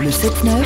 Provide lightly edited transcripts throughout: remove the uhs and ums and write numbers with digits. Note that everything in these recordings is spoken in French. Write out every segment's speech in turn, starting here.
Le 7-9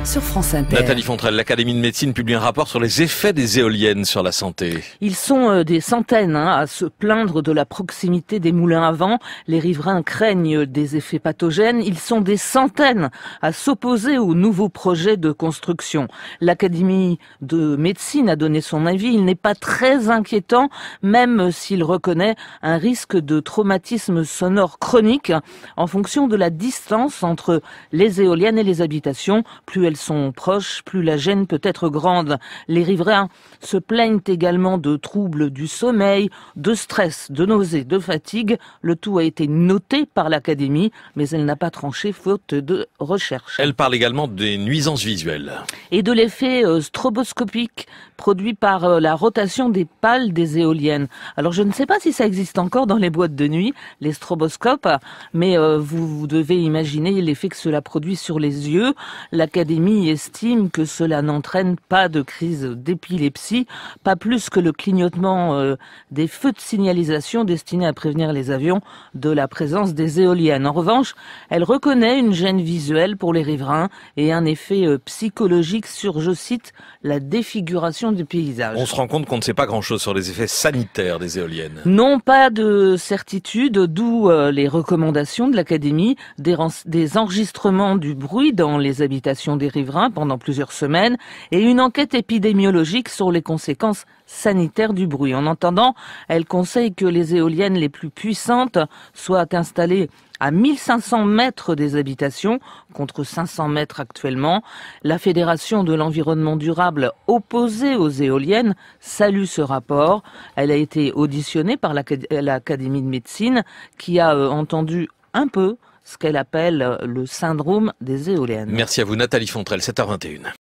sur France Inter. Nathalie Fontrelle, l'Académie de médecine publie un rapport sur les effets des éoliennes sur la santé. Ils sont des centaines à se plaindre de la proximité des moulins à vent. Les riverains craignent des effets pathogènes. Ils sont des centaines à s'opposer aux nouveaux projets de construction. L'Académie de médecine a donné son avis. Il n'est pas très inquiétant, même s'il reconnaît un risque de traumatisme sonore chronique en fonction de la distance entre les éoliennes et les habitations. Plus elles sont proches, plus la gêne peut être grande. Les riverains se plaignent également de troubles du sommeil, de stress, de nausées, de fatigue. Le tout a été noté par l'Académie, mais elle n'a pas tranché faute de recherche. Elle parle également des nuisances visuelles. Et de l'effet stroboscopique produit par la rotation des pales des éoliennes. Alors je ne sais pas si ça existe encore dans les boîtes de nuit, les stroboscopes, mais vous devez imaginer l'effet que cela produit sur les yeux. L'Académie estime que cela n'entraîne pas de crise d'épilepsie, pas plus que le clignotement des feux de signalisation destinés à prévenir les avions de la présence des éoliennes. En revanche, elle reconnaît une gêne visuelle pour les riverains et un effet psychologique sur, je cite, la défiguration du paysage. On se rend compte qu'on ne sait pas grand-chose sur les effets sanitaires des éoliennes. Non, pas de certitude, d'où les recommandations de l'Académie, des enregistrements du bruit dans les habitations des riverains pendant plusieurs semaines et une enquête épidémiologique sur les conséquences sanitaires du bruit. En attendant, elle conseille que les éoliennes les plus puissantes soient installées à 1500 mètres des habitations, contre 500 mètres actuellement. La Fédération de l'environnement durable opposée aux éoliennes salue ce rapport. Elle a été auditionnée par l'Académie de médecine qui a entendu un peu ce qu'elle appelle le syndrome des éoliennes. Merci à vous Nathalie Fontrelle, 7h21.